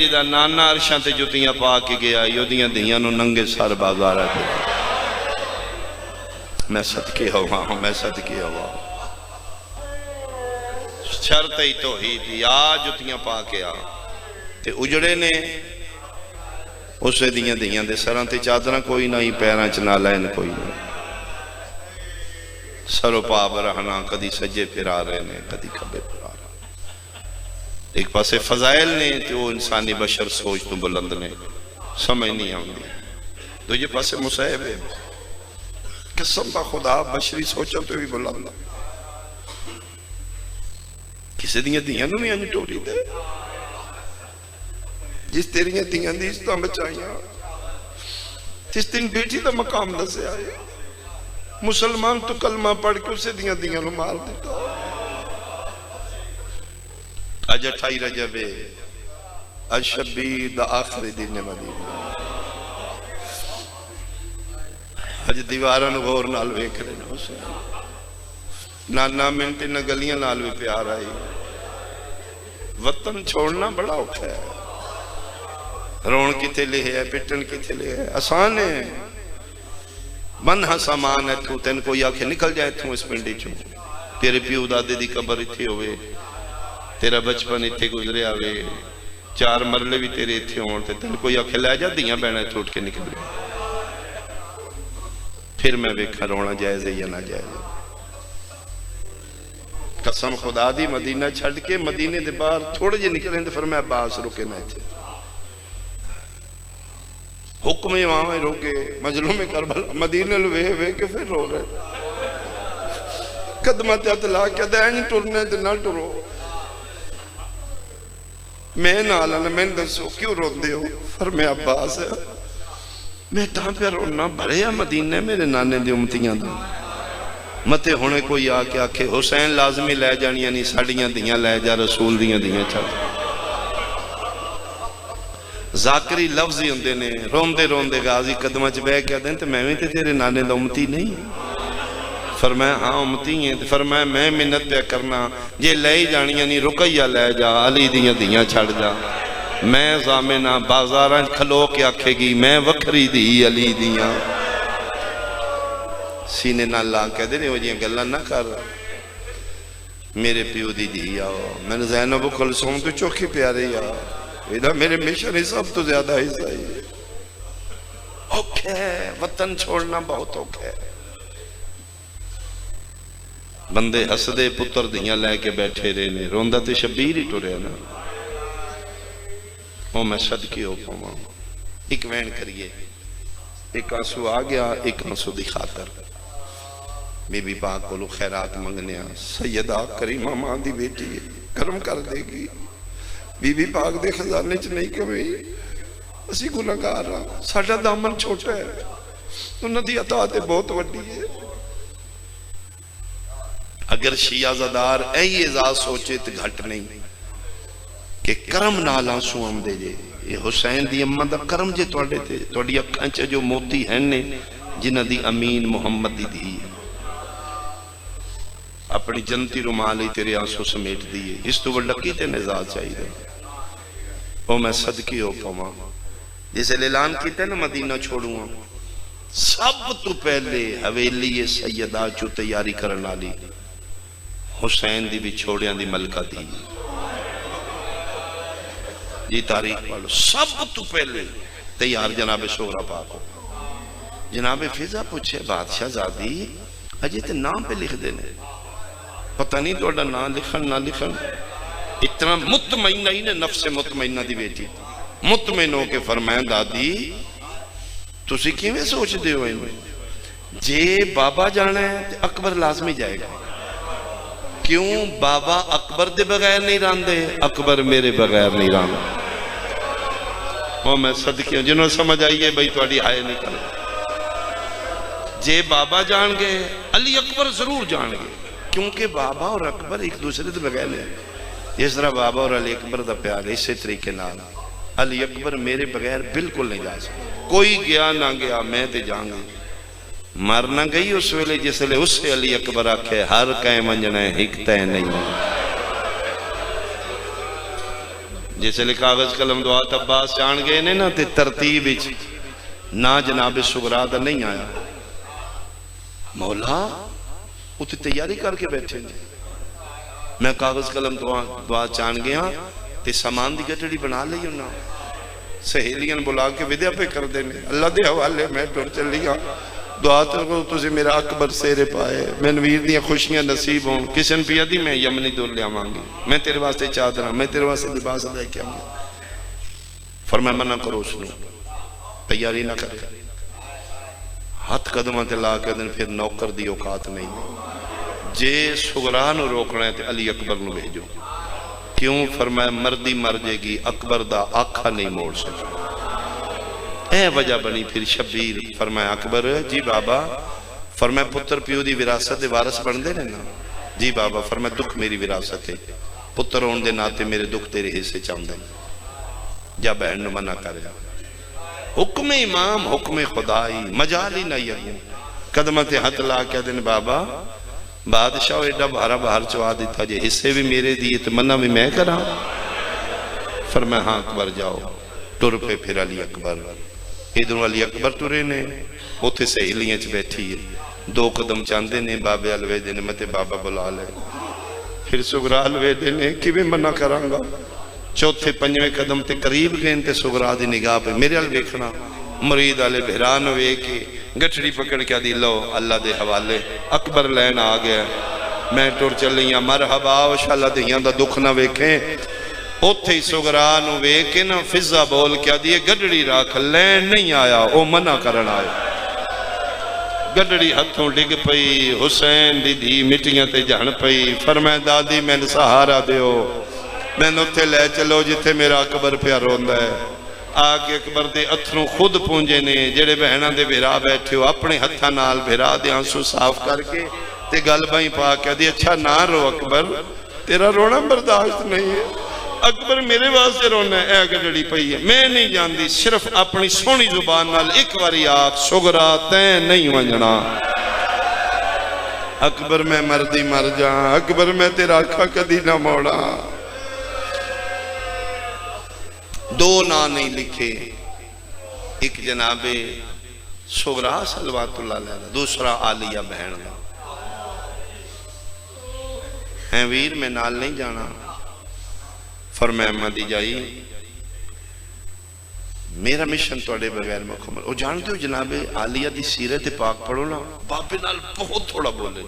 جدا نانا عرشاں تے جتیاں پا کے گیا یودیاں دیاں نو ننگے سر بازارہ دے میں صدقے ہوا ہوں میں صدقے ہوا ہوں شرط ہی توحید یا جتیاں پا کے آ تے اجڑے نے اسے دیاں دے سراں تے چادرہ کوئی نہ ہی پیران چنا لین کوئی نہ سرو پا برہنا کدی سجے پھرا رہے نے کدی کھبے پھرا رہے ایک پاسے فضائل نے تے وہ انسانی بشر سوچ تو بلند نے سمجھ نہیں آؤں گی تو یہ پاسے مصیب ہے قسم با خدا بشری سوچا تو بھی بلند کسے دیاں نو بھی انج ٹوری دے جس تیریاں دیاں دی اس طرح بچائیاں جس دن بیٹی دا مقام دسے آئے مسلمان تو کلمہ پڑھ کے اسے دیاں نو مار دیتا اج 28 رجب اج شبیر دا آخری دن مدینہ اج دیواراں نو غور نال ویکھ رہے نے اسے نانا منٹ نہ گلیاں نال بھی پیار آئی وطن چھوڑنا بڑا اوکھا ہے رون کتے لے ہے پٹن کتے لے ہے آسان ہے منہ سامان ہے تو تین کوئی آنکھیں نکل جائے تو اس پنڈی چوں تیرے پیو دادے دی قبر اتھے ہوئے تیرا بچپن اتھے گزرے آوے 4 مرلے بھی تیرے اتھے ہون تے تین کوئی آنکھیں لے جا دیاں بہنیں ٹوٹ کے نکل گئے پھر میں بیکھا رونا جائز ہے یا نہ جائز ہے قسم خدا دی مدینہ چھڑ کے مدینے دے باہر تھوڑے جے نکلیں دے فرمایا عباس رکے نہ تھے حکم امام روکے مجلوم کربلا مدینے لوے کے پھر رو رہے قدمہ اطلاع کیا دین ٹرنے دے نہ ٹرو میں نالا میں دسو کیوں رو دے ہو فرمایا عباس ہے میں تاں پہ رونا بھرے مدینے میرے نانے دی امتیاں دا متے ہونے کوئی آکے آکھے حسین لازمی لے جانی یعنی ساڑیاں دیاں لے جا رسول دیاں چل ذاکری لفظی ہوندے نے روندے روندے غازی قدمہ چ بہ کے دیں تو میں بھی تے تیرے نانے دا امتی نہیں فرمایا ہاں امتی ہیں فرمایا میں منت پہ کرنا یہ لے جانی یعنی رکیہ لے جا علی دیاں چھڑ جا میں زامنہ بازاراں کھلو کے آکھے گی میں وکھری دی علی دیاں سینے نہ لا کہہ دے نہیں ہو جیاں گلہ نہ کر میرے پیو دی آؤ میں نے زینب و کلثوم تو چوکھی پیارے آؤ ادھا میرے مشن ہی سب تو زیادہ حصہ ہی ہے اوکے وطن چھوڑنا بہت اوکے بندے حسدے پتر دیاں لے کے بیٹھے رہے نے روندہ تے شبیر ہی ٹو رہے نا وہ میں صدقی ہو پاؤں ایک وین کریے ایک آنسو آ گیا ایک آنسو دی خاطر بی بی پاک کو لو خیرات منگنیا سیدہ کریمہ ماں دی بیٹی ہے کرم کر دے گی بی بی پاک دے خزانے چ نہیں کمی اسی گناہگار رہا ساڑھا دامن چھوٹا ہے انہوں دی عطا تے بہت وڈی ہے اگر شیعہ زدار اے اعزاز سوچے تے گھٹ نہیں کہ کرم نالاں سو ہم دے جے یہ حسین دی امہ دا کرم جے توڑے تھے توڑی اکھانچہ جو موتی ہیں نے جنہ دی امین محمد دی دی اپنی جنتی رمالی تیرے آنسو سمیٹ دیئے اس تو وہ لکی تے نزاز چاہی دے وہ میں صدقی ہو پاؤں جسے اعلان کیتے نا مدینہ چھوڑوں سب تو پہلے حویلی سیدہ جو تیاری کرنا لی حسین دی بھی چھوڑیاں دی ملکہ دی یہ تاریخ پڑھو سب تو پہلے تیار جناب شورا پاک ہو جناب فضا پوچھے بادشاہ زادی اجے تے نام پہ لکھ دینے پتہ نہیں توڑا نام لکھن نہ لکھن اتنا مطمئنہ ہی نے نفس مطمئنہ دی بیٹی مطمئن ہو کے فرمائیں دادی تسی کیویں سوچ دے ہوئے جے بابا جانا ہے اکبر لازمی جائے گا کیوں بابا اکبر دے بغیر نہیں راندے اکبر میرے بغیر نہیں راندے وہ میں صدقی ہوں جنہوں سمجھ آئیے بھئی توڑی آئے نہیں کرنا جے بابا جان گے علی اکبر ضرور جان گے کیونکہ بابا اور اکبر ایک دوسرے دے بغیر نہیں اس طرح بابا اور علی اکبر دا پیار ہے اسی طریقے نال علی اکبر میرے بغیر بالکل نہیں جا سکتا کوئی گیا نہ گیا میں تے جان گے مرنا گئی اس ویلے جس لئے اس سے علی اکبر آکھے ہر کہیں منجنا ہے ہکتا ہے نہیں جس لئے کاغذ قلم دعا عباس جان گئے نے نا تے ترتیب نہ جناب سغرا دا نہیں آیا مولا وہ تے تیاری کر کے بیٹھے نے میں کاغذ قلم دعا چان گیا تے سامان دی گٹڑی بنا لئی انہاں سہیلیاں بلا کے ودیا پہ کر دینے اللہ دے حوالے میں ٹر چلی گا دعا تجھے میرا اکبر سیرے پائے میں نویر دیا خوشیاں نصیب ہوں کسن پیا دی میں یمنی دور لیا مانگی میں تیرے واسطے چادرہ میں تیرے واسطے لباس دے کیا مانگی فرمائے منع کرو اس نے تیاری نہ کر ہاتھ قدمہ لا کے دن پھر نوکر دی اوقات نہیں جے سغران روک رہے تھے علی اکبر نو بھیجو کیوں فرمائے مردی مر جے گی اکبر دا آنکھا نہیں موڑ سکتا اے وجہ بنی پھر شبیر فرمائے اکبر جی بابا فرمائے پتر پیو دی وراثت وارث بن دے نا جی بابا فرمائے دکھ میری وراثت ہے پتر ہون دے ناتے میرے دکھ تیرے حصے چاہوں دے جا بہن نو منع کر جا حکم امام حکم خدائی مجالی نہ یقین قدمت ہاتھ لا کے دن بابا بادشاہ ایڈا بھارا باہر چوا دیتا جے حصے بھی میرے دیئے تو منع بھی میں کرا فرمائے ہاں اکبر جاؤ ٹر پہ پھر علی اکبر ادھروں علی اکبر ٹرے نے اوتھے سہیلیاں چ بیٹھی ہے دو قدم چاندے نے بابے الوے دینے متے بابا بلا لے پھر سغرا الوے دینے کی بھی منع کرانگا چوتھے پنجویں قدم تے قریب گئے تے سغرا دی نگاہ پہ میرے الویکھنا مرید آلے بہران ہوئے کہ گٹھڑی پکڑ کیا دی لو اللہ دے حوالے اکبر لین آ گیا میں ٹور چلیاں مرحبا وشاللہ دیاں دا دکھ نہ ویکھیں اوتھے ہی سغران ہوئے کہ نہ فضا بول کیا دیئے گڑڑی راکھ لین نہیں آیا او منع کرن آئے گڑڑی ہتھوں ڈگ پئی حسین دی دی مٹیاں تے جہن پئی فرمائے دادی میں نے سہارا دیو میں نوتے لے چلو جتے میرا اکبر پیا روندہ ہے آکے اکبر دے اتھروں خود پونجے نے جڑے بہنہ دے بھیرا بیٹھے ہو اپنے ہتھا نال بھیرا دے آنسو صاف کر کے تے گلبائیں پا کیا دی اچھا نہ رو اکبر تیرا رونا برداشت نہیں ہے اکبر میرے واسطے رونا ہے اے گڑڑی پئی ہے میں نہیں جاندی صرف اپنی سونی زبان نال ایک واری آگ سغرا تین نہیں ونجنا اکبر میں مردی مر جاں اکبر میں تیرا آنکھا کدی نہ موڑا دو نا نہیں لکھے ایک جناب سغرا صلوات اللہ علیہ دوسرا عالیہ بہن ہیں ویر میں نال نہیں جانا فرمائے احمدی جائی میرا مشن توڑے بغیر مکمل وہ جانتے ہو جناب عالیہ دی سیرت پاک پڑھو نا باپے نال بہت تھوڑا بولے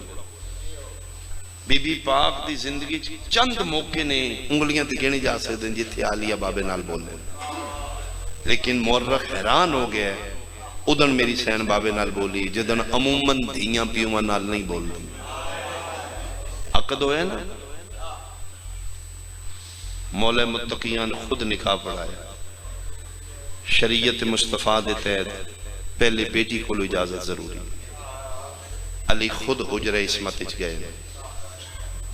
بی بی پاک دی زندگی چند موقع نے انگلیاں تے گنے جا سکتے ہیں جتھے عالیہ بابے نال بولے لیکن مورخ حیران ہو گیا ادھن میری سین بابے نال بولی جدن عموماً دھیاں پیوماں نال نہیں بول دی عقد ہوئے نا مولا متقیان خود نکاح پڑھایا شریعت مصطفیٰ دے تحت پہلے بیٹی کو لو اجازت ضروری علی خود حجرہ عصمت اچ گئے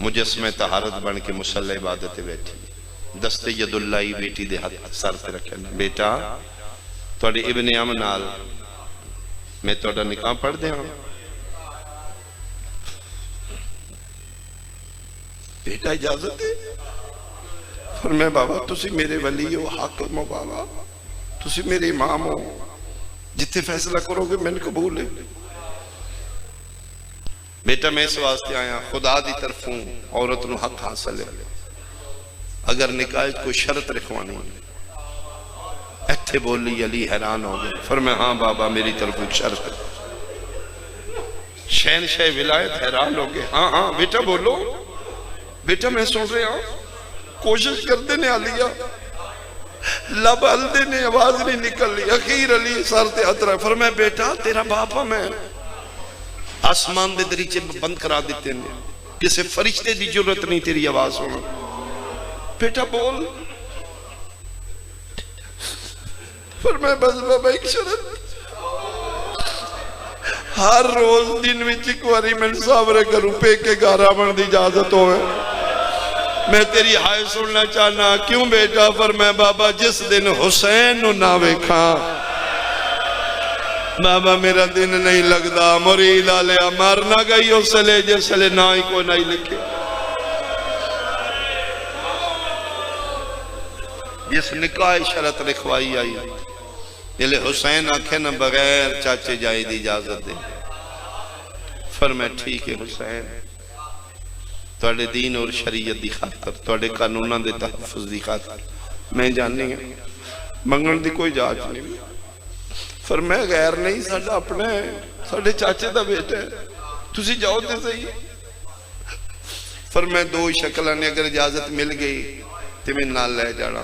مجسمہ طہارت بن کے مسلح عبادت بیٹھی دست ید اللہ بیٹی دے ہاتھ سر تے رکھنا بیٹا توڑے ابن عم نال میں توڑا نکاح پڑھ دے ہوں بیٹا اجازت ہے فرمائے بابا تسی میرے ولی ہو حاکم ہو بابا تسی میرے امام ہو جتنے فیصلہ کرو گے میں نے قبول ہے بیٹا میں اس واسطے آیا خدا دی طرفوں عورت نو حق حاصل ہے اگر نکاح کوئی شرط رکھوانی ایتھے بولی علی حیران ہو گئے فرمائے ہاں بابا میری طرف ایک شرط ہے شہنشاہ ولایت حیران ہو گئے ہاں ہاں بیٹا بولو بیٹا میں سن رہے ہوں کوشش کر دینے علیہ لب ہل دینے آواز نہیں نکل لی اخیر علی سر تے ہتھ رہا فرمائے بیٹا تیرا باپا میں آسمان دے دریچے بند کرا دیتے ہیں کسے فرشتے دی جرت نہیں تیری آواز ہونا بیٹا بول فرمائے بس بابا ایک شرط ہر روز دن میں چکواری میں ساورے کروں پے کے گارا من دی اجازت ہوئے میں تیری ہائے سننا چاہنا کیوں بیٹا فرمائے بابا جس دن حسین نو نہ ویکھاں بابا میرا دن نہیں لگدا مرید آلیا مارنا گئی ہو سلے جسلے نہ ہی کوئی نہیں لکھے جس نکاح شرط لکھوائی آئی جلے حسین آنکھے نہ بغیر چاچے جائی دی اجازت دے فرمایا ٹھیک ہے حسین توڑے دین اور شریعت دی خاطر توڑے قانوناں دے تحفظ دی خاطر میں جاننی ہیں منگن دی کوئی جاج نہیں فرمایا غیر نہیں ساڑھا اپنے ساڑھے چاچے دا بیٹا ہے تسی جاؤ دے صحیح فرمایا دو شکلہ نے اگر اجازت مل گئی تے میں نہ لے جانا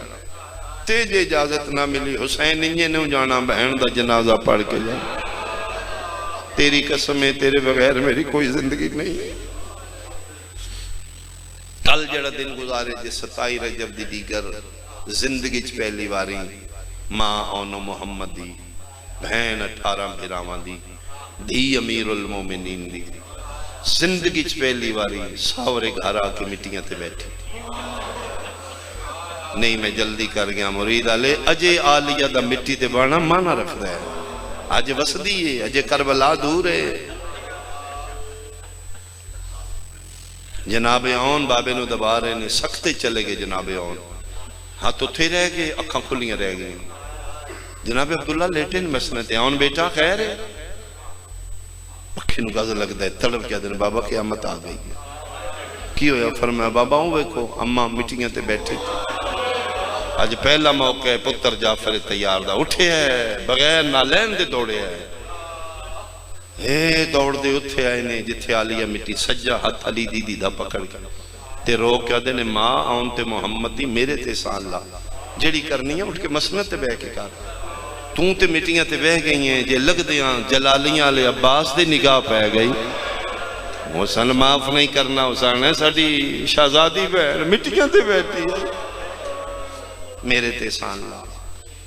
تے جے اجازت نہ ملی حسین انجھے نہ جانا بہن دا جنازہ پڑھ کے جانا تیری قسم ہے تیرے بغیر میری کوئی زندگی نہیں ہے کل جڑا دن گزارے جے 27 رجب دی دیگر زندگی چ پہلی واری ماں اونو محمد دی بہن 18 بھراواں دی دی امیر المومنین دی زندگی چ پہلی واری ساورے گھر آ کے مٹیاں تے بیٹھی نہیں میں جلدی کر گیا مرید آلے اجے آلیہ دا مٹی تے بانا مانا رکھ رہا ہے آج وسدی ہے اجے کربلا دور ہے جناب اون بابے نو دبا رہے نے سکتے چلے گئے جناب اون ہاتھ اتھے رہ گئے اکھاں کھلیاں رہ گئے جناب عبداللہ لیٹے نے مسنتے اون بیٹا خیر ہے اکھیں گاز لگتا ہے تڑپ کیا دن بابا قیامت آ گئی ہے کی ہویا فرمایا بابا ہوں ویکھو اماں مٹیاں تے بیٹھے آج پہلا موقع ہے پتر جعفر تیار دا اٹھے ہے بغیر نالین دے دوڑے ہے اے دوڑ دے اٹھے آئے نے جتھے آلیہ مٹی سجا ہاتھ علی دیدی دا پکڑ کے تے رو کیا دے نے ماں آن تے محمد دی میرے تے سان لا جڑی کرنی ہے اٹھ کے مسنت تے بہ کے کر توں تے مٹیاں تے بہ گئی ہیں جے لگ دیاں جلالیاں لے عباس دے نگاہ پہ گئی حسن معاف نہیں کرنا حسن ہے ساڑی شہزادی بہن مٹیاں تے بیٹھی ہے میرے تے سان لا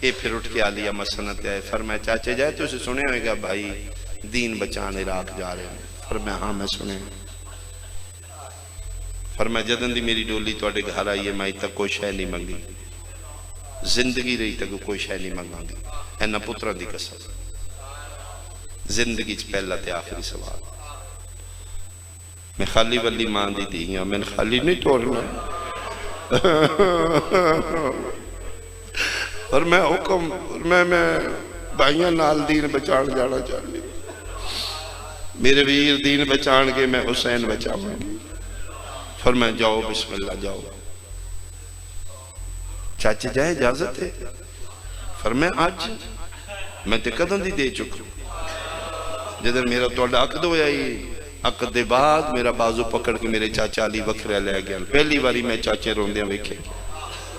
اے پھر اٹھ کے آلیہ مسنت آئے فرمایا چاچے جائے تو اسے سنے ہوئے گا بھائی دین بچان عراق جا رہے ہیں فرمایا ہاں میں سنے فرمایا جدن دی میری ڈولی توڑے گھر آئی ہے میں تک کوئی شے نہیں منگی زندگی رہی تک کوئی شے نہیں منگا گی اینا پتران دی قسم زندگی چ پہلا تے آخری سوال میں خالی ولی مان دی دیئے میں خالی نہیں توڑنا اور میں حکم میں بھائیاں نال دین بچان جانا چاہنی میرے ویر دین بچان کے میں حسین بچاؤں گی فرمایا جاؤ بسم اللہ جاؤ چاچے جائے اجازت ہے فرمایا آج میں تے قدم دی دے چکا جدر میرا توڑا عقد ہویا ہی عقد دے بعد میرا بازو پکڑ کے میرے چاچا علی وکھرے لے گیا پہلی باری میں چاچے روندیاں ویکھے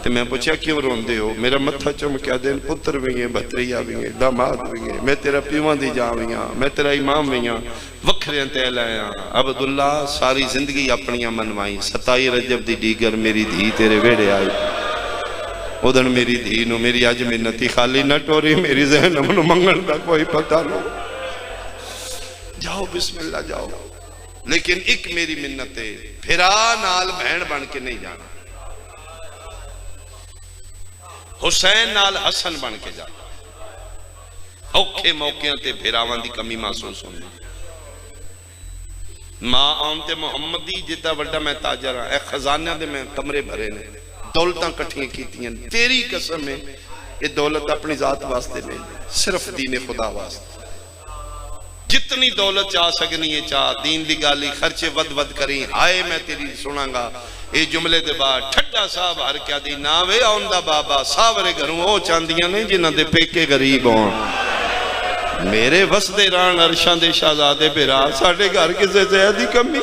تو میں پوچھا کیوں روندے ہو میرا متھا چمکیا دین پتر بھی ہیں بھتریا بھی ہیں داماد بھی ہیں میں تیرا پیوان دی جا بھی ہیں میں تیرا امام بھی ہیں وکھرے تے لائیں عبداللہ ساری زندگی اپنیاں منوائیں 27 رجب دی دیگر میری دھی تیرے ویڑے آئی ادھن میری دھی نو میری آج منتی خالی نہ ٹوری میری ذہن منو منگن دا کوئی پتہ نو جاؤ بسم اللہ جاؤ لیکن ایک میری منت ہے پھرا نال بہن بن کے نہیں جانا حسین نال حسن بن کے جانا اوکھے موقعوں تے بھیراوان دی کمی محسوس ہونے ماں آن تے محمدی جتا وڈا میں تاجر ہاں اے خزانہ دے میں کمرے بھرے نے دولتاں کٹھیاں کیتی ہیں تیری قسم ہے یہ دولت اپنی ذات واسطے نہیں صرف دین خدا واسطے جتنی دولت چاہ سکنی ہے چاہ دین دی گالی خرچے ود ود کریں ہائے میں تیری سناں گا اے جملے دے بعد ٹھٹا صاحب ہر کیا دی ناوے آندہ بابا ساورے گھروں او چاندیاں نہیں جنہ دے پیکے غریب ہوں میرے وسدے ران عرشان دے شہزادے پیرا ساڑھے گھر کسے زیادی کمی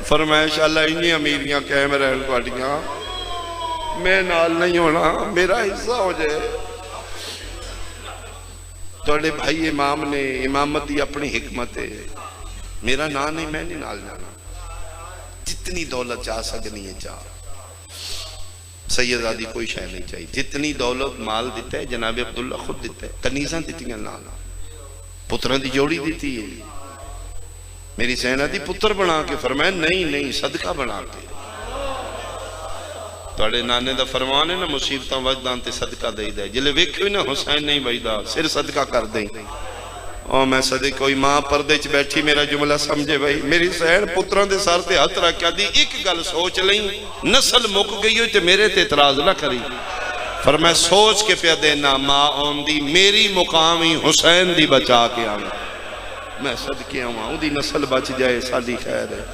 فرمایا انشاءاللہ انہی امیریاں کہم رہن پاڑیاں میں نال نہیں ہونا میرا حصہ ہو جائے توڑے بھائی امام نے امامتی اپنی حکمت ہے میرا نا نہیں میں نہیں نال جانا جتنی دولت چاہ سکنی ہے چاہ سیدادی کوئی شے نہیں چاہیے جتنی دولت مال دیتا ہے جناب عبداللہ خود دیتا ہے کنیزاں دیتی ہیں نانا پتران دی جوڑی دیتی ہے میری سینہ دی پتر بنا کے فرمائے نہیں صدقہ بنا کے توڑے نانے دا فرمانے نا مصیبتاں وجدان تے صدقہ دے دے جلے ویکھوئی نا حسین نہیں بھائی دا سر صدقہ کر دیں اور میں صدی کوئی ماں پردے چ بیٹھی میرا جملہ سمجھے بھائی میری سین پتران دے سار تے ہاتھ رکھیا دی ایک گل سوچ لیں نسل مک گئی ہوئی تے میرے تے اعتراض نہ کری فرمائے سوچ کے پیا دینا ماں آن دی میری مقامی حسین دی بچا کے آنا میں صدقے آؤں دی نسل بچ جائے سالی خیر ہے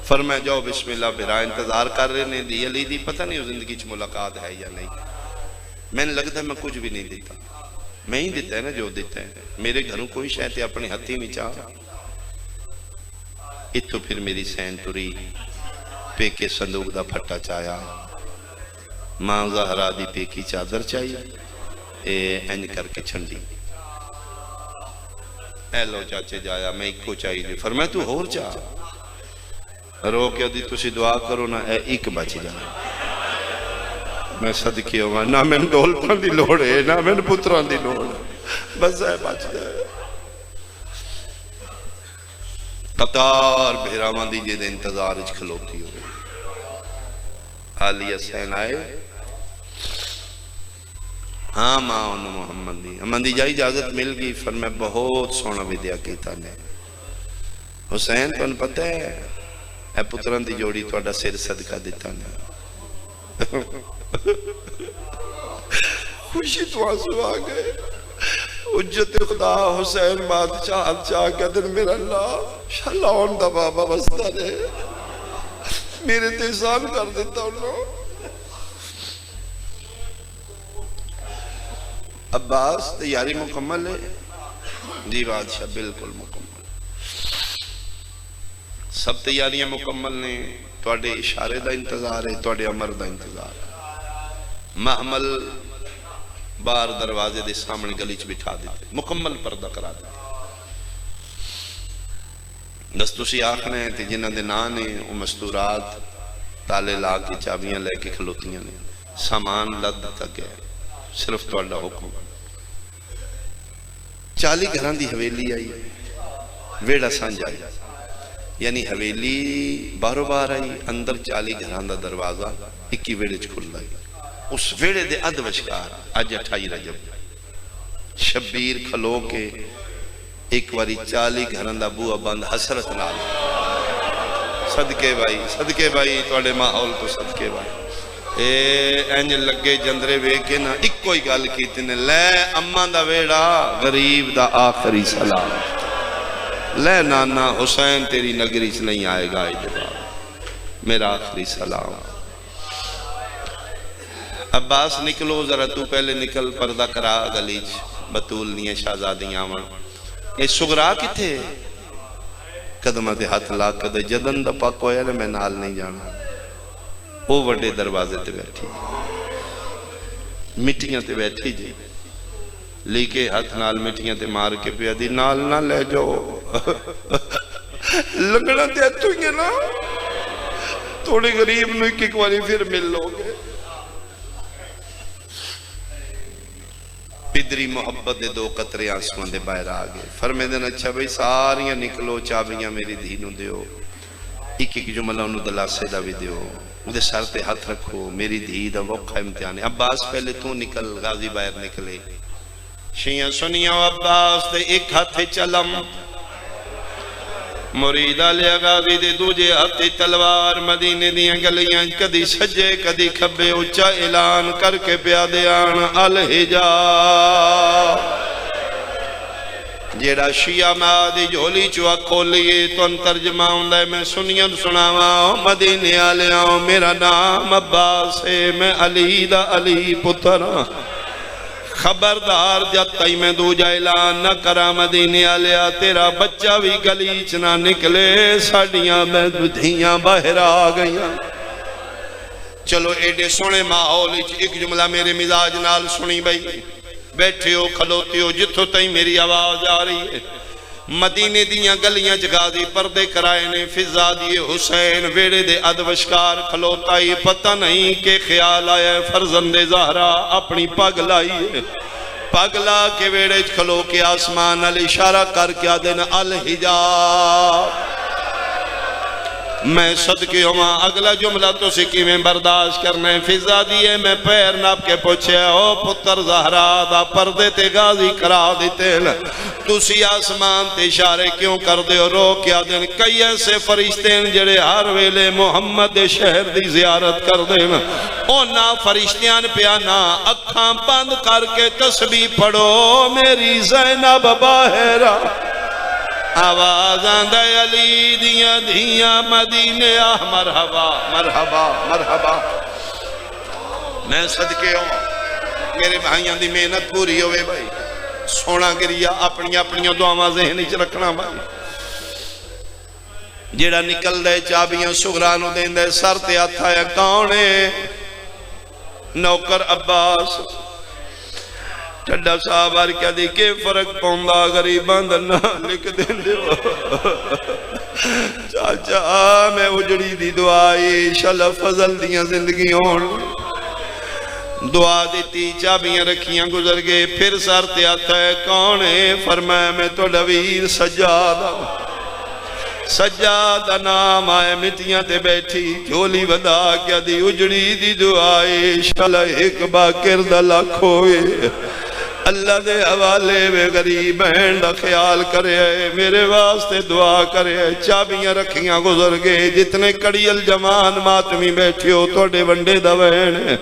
فرمائے جاؤ بسم اللہ برا انتظار کر رہے نے دی علی دی پتہ نہیں زندگی چ ملاقات ہے یا نہیں میں نے لگتا ہے میں کچھ بھی نہیں دیتا میں ہی دیتا ہے نا جو دیتا ہے میرے گھروں کوئی شاید اپنے ہتھی نہیں چاہ اتھو پھر میری سین ٹری پیکے صندوق دا پھٹا چایا ماں زہرا دی پیکی چادر چاہیے انج کر کے چھنڈی اے لو چاچے جایا میں ایک کو چاہیے فرمائے تو ہور چاہ رو کیا دی تسی دعا کرو نا اے ایک بچ جانا میں صدقے ہوں نہ میں ڈول پان دی لوڑے نہ میں پتران دی لوڑے بس اے بچ جائے قطار بھیرامان دیجئے دے انتظار اچھ کھلوتی ہوئے عالی حسین آئے ہاں ماں انہوں محمد دی ہم دی جائی اجازت مل گئی فرمائے بہت سونا ودیا کیتا نے حسین تو ان پتہ ہے اے پتران دی جوڑی تو اڈا سیر صدقہ دیتا نے خوشی تو آنسو آگئے حجت خدا حسین بادشاہ چاہ کے دن میرا اللہ شاءاللہ ان دا بابا بستا رہے میرے تحسان کر دیتا انہوں عباس تیاری مکمل ہے جی بادشاہ بالکل مکمل سب تیاریاں مکمل نے توڑے اشارے دا انتظار ہے توڑے عمر دا انتظار ہے محمل بار دروازے دے سامنے گلیچ بٹھا دیتے مکمل پردہ کرا دیتے دستوسی آخنے ہیں تے جنہ دے نانے و مستورات تالے لا کی چابیاں لے کے کھلوتیاں نے سامان لد تک ہے صرف تو اللہ حکم 40 گھران دی حویلی آئی ویڑا سانج آئی یعنی حویلی بارو بار آئی اندر 40 گھران دا دروازہ 21 ویڑے کھل لائی اس ویڑے دے ادوشکار آج 28 رجب شبیر کھلو کے ایک واری 40 گھران دا بوہ بند حسرت نال صدقے بھائی توڑے ماحول تو صدقے بھائی اینج لگے جندرے وے کے نا ایک کوئی گال کیتے نے لے اماں دا ویڑا غریب دا آخری سلام لے نانا حسین تیری نگری سے نہیں آئے گا میرا آخری سلام عباس نکلو ذرا تو پہلے نکل پردہ کرا گلیچ بطول نہیں شہزادیاں آمان اے سگرا کی تھے قدمہ دے ہاتھ لا کدے جدن دا پاک ہویا لے میں نال نہیں جانا وہ وڈے دروازے تے بیٹھی مٹیاں تے بیٹھی جی لیکے ہاتھ نال مٹیاں تے مار کے پیا دی نال نہ لے جاؤ لگنا تے تو ہی نا تھوڑے غریب نو ایک واری پھر مل لو گے پدری محبت دے 2 قطرے آنسوان دے باہر آگے فرمے دن اچھا بھئی ساریاں نکلو چابیاں میری دھینو دیو ایک جملہ انہوں دلاسے دا بھی دیو مجھے سر تے ہاتھ رکھو میری دھی دا وقت امتحان ہے عباس پہلے تو نکل غازی باہر نکلے شیعہ سنیاں عباس دے ایک ہاتھ چلم مریدہ لیا غازی دے دوجے ہاتھ تلوار مدینے دیاں گلیاں کدی سجے کدی کھبے اچھا اعلان کر کے پیادے آن الحجا جیڑا شیعہ مادی جھولی چوا کھولیے تو ان ترجمہ ہوندہ ہے میں سنیاں سناواں مدینے آلیاں میرا نام عباس ہے میں علی دا علی پترہ خبردار جب تائی میں دو جا اعلان نہ کرا مدینے آلیا تیرا بچہ بھی گلیچ نہ نکلے ساڑیاں میں دھیاں باہر آ گئیاں چلو ایڈے سونے ماحول ایک جملہ میرے مزاج نال سنی بھائی بیٹھے ہو کھلوتے ہو جتھو تائی میری آواز آ رہی ہے مدینے دیاں گلیاں جگازی پردے کرائے نے فضا دیے حسین ویڑے دے ادوشکار کھلوتا ہی پتہ نہیں کہ خیال آیا فرزند زہرا اپنی پگ لائی ہے پگ لا کے ویڑے کھلو کے آسمان علی اشارہ کر کے آدن الحجاب میں صدقے ہوں اگلا جملہ تو سکی میں برداشت کرنا ہے فضا دیئے میں پیر ناپ کے پوچھے او پتر زہرا دا پردے تے غازی کرا دیتے تسی آسمان تے اشارے کیوں کر دے رو کیا دن کئی ایسے فرشتے ہیں جڑے ہر ویلے محمد شہر دی زیارت کر دیں او نا فرشتیاں پیانا اکھاں بند کر کے تسبیح پڑھو میری زینب باہرہ آواز آندہ علی دیاں دیاں مدینے آہ مرحبا مرحبا مرحبا میں صدقے ہوں میرے بھائیاں دی محنت پوری ہوئے بھائی سونا گریا اپنی اپنی دعاواں ذہنی چ رکھنا بھائی جیڑا نکل دے چابیاں سغرانو دین دے سر تے ہتھ آیا کون ہے نوکر عباس ٹھڈا صاحب آر کیا دی کہ فرق پوندا غریباں دا نہ لکھ دین دیو چاچا میں اجڑی دی دعائی انشاءاللہ فضل دیاں زندگی ہون دعا دیتی چابیاں رکھیاں گزر گئے پھر سر تے آتا ہے کون ہے فرمایا میں تو ڈویر سجادہ سجادہ نام آئے مٹیاں تے بیٹھی جھولی ودا کیا دی اجڑی دی دعائے انشاءاللہ ایک باکر دا لاکھ ہوئے اللہ دے حوالے میں غریب بہن دا خیال کرے میرے واسطے دعا کرے چابیاں رکھیاں گزر گئے جتنے کڑی الجمان ماتمی بیٹھے ہو توڑے ونڈے دا بہن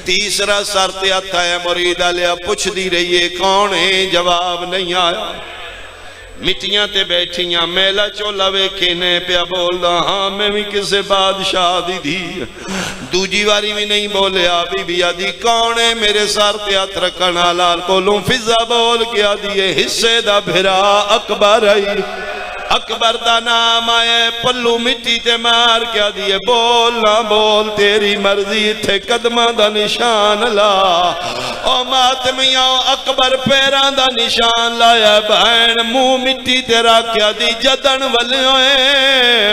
تیسرا سر تے آتا ہے مرید آلیا پوچھ دی رہیے کون ہے جواب نہیں آیا مٹیاں تے بیٹھیاں میلا چولا ویکھینے پیا بول دا ہاں میں بھی کسے بادشاہ دی دی دوجی واری بھی نہیں بولے آبی بھی آدھی کون ہے میرے سار تے ہاتھ رکھنا لال کولوں فضا بول کیا دیئے حصے دا بھرا اکبر آئی اکبر دا نام آئے پلو مٹی تے مار کیا دیئے بول نہ بول تیری مرضی تھے قدمہ دا نشان لا او ماتمیاں اکبر پیران دا نشان لایا بہن مو مٹی تیرا کیا دی جدن والے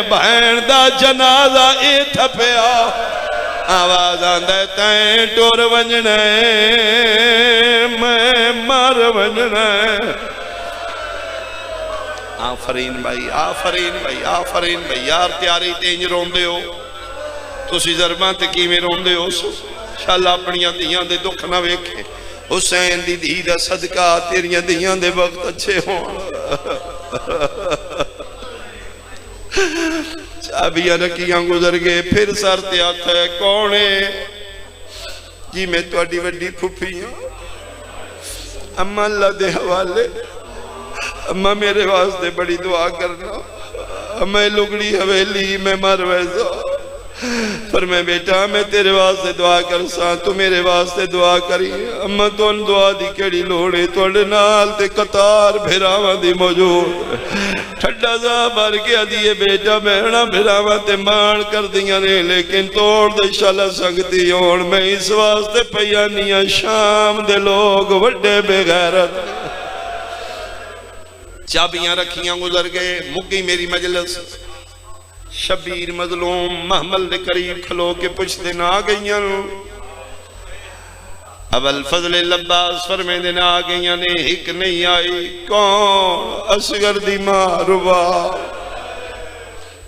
بہن دا جنازہ اے تھپیا آواز آندہ تین ٹور ونجنے میں مار ونجنے آفرین بھائی آفرین بھائی آفرین بھائی یار تیاری تینج روندے ہو تسی ضربان تکی میں روندے ہو شاءاللہ اپنیاں دیاں دے دکھ نہ ویکھے حسین دی دی دا صدقہ تیریاں دیاں دے وقت اچھے ہوں چابیاں رکیاں گزر گئے پھر سر تے آتا ہے کون ہے جی میں تو اڈی وڈی پھوپھی ہوں اما اللہ دے حوالے اما میرے واسطے بڑی دعا کرنا میں لگڑی حویلی میں مر ویسا پر میں بیٹا میں تیرے واسطے دعا کر سا تو میرے واسطے دعا کری اما تو ان دعا دی کیڑی لوڑے توڑے نال تے قطار بھراواں دی موجود ٹھڈا سا بھر کے دیئے بیٹا بہنا بھراواں تے مان کر دیاں نے لیکن توڑ دے شالہ سنگتی ہون میں اس واسطے پیانیاں شام دے لوگ وڈے بے غیرت چابیاں رکھیاں گزر گئے مگی میری مجلس شبیر مظلوم محمل دے قریب کھلو کے پچھتے نہ آگئیاں اول فضل لباس فرمے دے نہ آگئیاں نے ہک نہیں آئی کون اصغر دی ماں ربا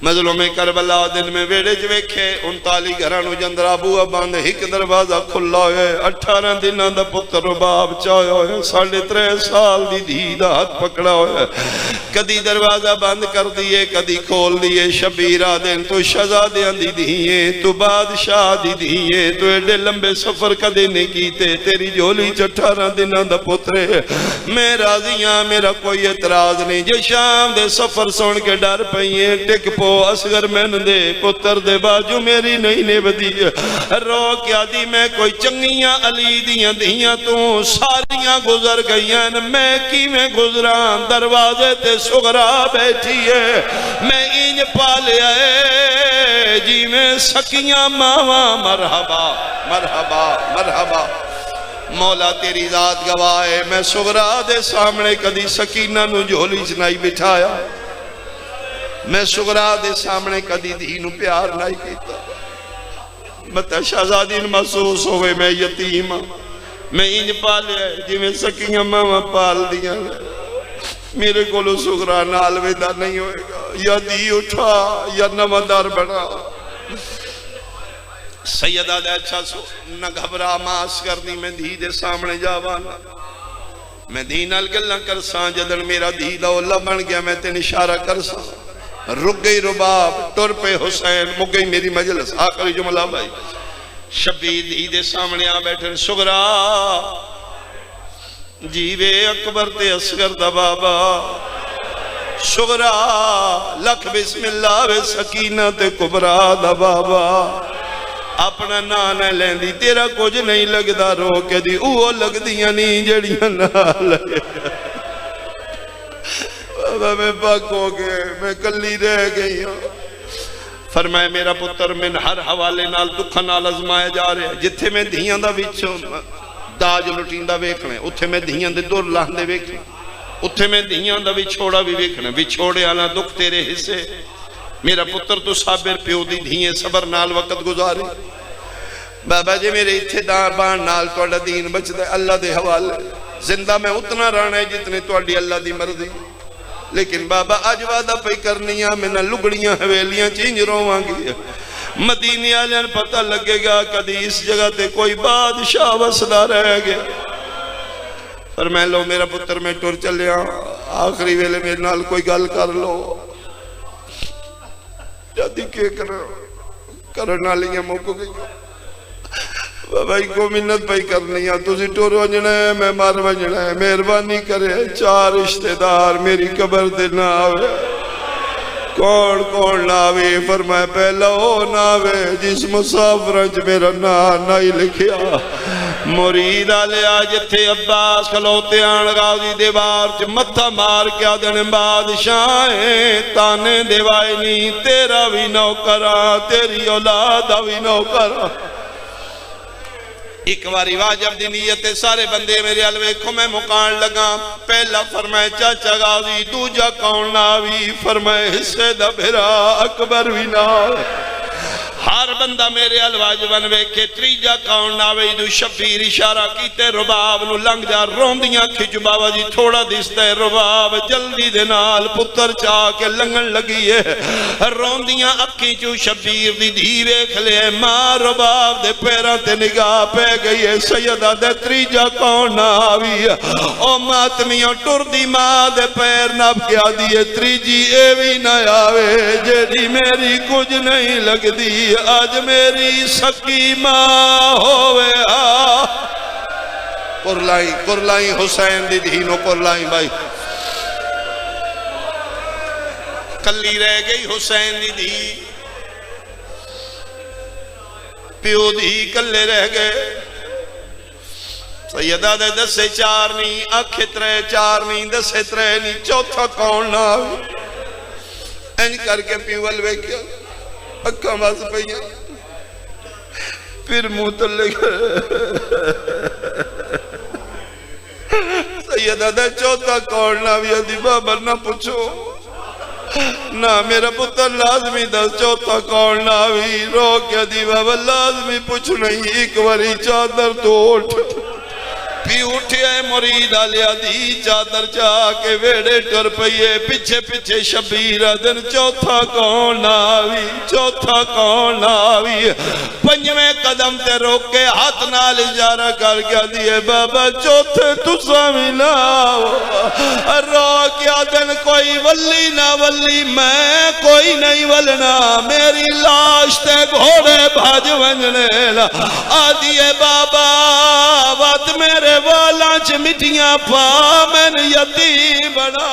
مظلوم کربلا دن میں ویڑے جویکھے 39 گھرانو جندر ابو اباندے ہک دروازہ کھلا ہوئے 18 دنہ دا پتر رباب چاہے ہوئے 3.5 سال دی دی دا ہاتھ پکڑا ہوئے کدی دروازہ بند کر دیئے کدی کھول دیئے شبیرہ دن تو شہزادیاں دی دیئے تو بادشاہ دی دیئے تو ایڈے لمبے سفر کدی نہیں کیتے تیری جھولی 18 دنہ دا پترے میں راضیاں میرا کوئی اعتراض نہیں جو شام دے سفر سن کے ڈر پئیے ٹک پو اصغر میں دے پتر دے باجو میری نہیں نے بدی رو کیا دی میں کوئی چنگیاں علی دیاں دیاں تو ساریاں گزر گئیاں میں کی میں گزران دروازے تے سغرا بیٹھی ہے میں انج پالے آئے جی میں سکیاں ماما مرحبا مرحبا مرحبا مولا تیری ذات گواہ میں سغرا دے سامنے کدی سکینہ نو جھولی چنائی بٹھایا میں سغرا دے سامنے کدی دینو پیار نہیں کیتا بتا شہزادین محسوس ہوئے میں یتیم میں انج پالے آئے جی میں سکیاں ماما پال دیا میرے کولو سغرا نال ویدہ نہیں ہوئے گا یا دی اٹھا یا نمدار بڑھا سیدہ دے اچھا سو نہ گھبرا ماس کرنی میں دھی دے سامنے جاوانا میں دھی نال گلنا کرساں جدن میرا دھی دا اللہ بن گیا میں تین اشارہ کرساں رک گئی رباب ٹر پہ حسین مک گئی میری مجلس آخری جملہ بھائی شبیر دھی دے سامنے آ بیٹھے سغرا جیوے اکبر تے اصغر دا بابا سغرا لکھ بسم اللہ وے سکینہ تے کبرا دا بابا اپنا نانا لیندی تیرا کچھ نہیں لگدا رو کے دی اوہ لگ دیا نہیں جڑیاں نہ لگے بابا میں پاک ہو گئے میں کلی رہ گئی ہوں فرمائے میرا پتر من ہر حوالے نال دکھا نال ازمائے جا رہے جتھے میں دھیاں دا وچوں داج لٹین دا ویکھنے اتھے میں دھیاں دے دور لاہن دے ویکھنے اتھے میں دھیاں دا وچھوڑا بھی ویکھنے وچھوڑے آنا دکھ تیرے حصے میرا پتر تو صابر پیو دی دھییں صبر نال وقت گزارے بابا جی میرے اتھے دار بان نال توڑا دین بچ دے اللہ دے حوالے زندہ میں اتنا رانا ہے جتنے توڑی اللہ دی مرضی لیکن بابا آج وعدہ پہ کرنیاں میں نہ لگڑیاں حویلیاں چینج رواں گی مدینی آلیاں پتہ لگے گا کدی اس جگہ تے کوئی بادشاہ وسدا رہ گیا فرمائے لو میرا پتر میں ٹور چلیا آخری ویلے میرے نال کوئی گل کر لو جادی کے کرنا لیا موقع گئی بابا کو منت پہ کرنی ہے تُسی ٹور وجنا ہے میں مار وجنا ہے مہربانی کرے چار رشتہ دار میری قبر دے نہ آوے کون نہ آوے فرمائے پہلا ہو نہ آوے جس مسافرج میرا نہ ہی لکھیا مرید آلیا جتھے عباس کھلوتے آن غازی دیوار چ متھا مار کیا دن بادشاہیں تانے دیوائی نہیں تیرا بھی نوکرا تیری اولاد بھی نوکرا ایک باری واجب دی نیت سارے بندے میرے علوے کو میں مقان لگا پہلا فرمائے چاچا غازی دوجا کون ناوی فرمائے حصے دا بھرا اکبر بھی ناو ہر بندہ میرے الواج بنوے کے تریجا کون ناوی دو شبیر اشارہ کیتے رباب نو لنگ جا روندیاں کھچ بابا جی تھوڑا دیستے رباب جلدی دے نال پتر چاہ کے لنگن لگی ہے روندیاں اکھی چو شبیر دی دھیوے کھلے ماں رباب دے پیرہ تے نگاہ پہ گئی ہے سیدہ دے تریجا کون ناوی او ماتمیاں ٹر دی ماں دے پیر نب کیا دیئے تریجی ایوی نہ آوے جیڑی میری کچھ نہیں لگ دی آج میری سکی ماں ہوئے کرلائی حسین دی دھینوں کرلائی بھائی کلی رہ گئی حسین دی دھی پیو دی کلے رہ گئے سیدہ دے دسے چار نہیں اکھے ترے چار نہیں دسے ترے نہیں چوتھا کون نہ این کر کے پیول وے کیا اکھا باز پہیا پھر متعلق سیدہ دے چوتھا کون نہ بھی ادھی بابا نہ پوچھو نہ میرا پتر لازمی دس چوتھا کون نہ بھی رو کے ادھی بابا لازمی پوچھ نہیں ایک وری چادر تو اٹھ بھی اٹھے مرید آلیا دی چادر چاہ کے ویڑے ٹر پئیے پچھے پچھے شبیر دن چوتھا کون آوی چوتھا کون آوی پنجویں قدم تے روک کے ہاتھ نال اجارہ کر گیا دیئے بابا چوتھے تُسا ملاو رو کیا دن کوئی ولی نہ ولی میں کوئی نہیں ولنا میری لاش تے گھوڑے بھاج ونجنے آدھیے بابا وقت میرے والا چھ مٹیاں پا میں یتیم بنا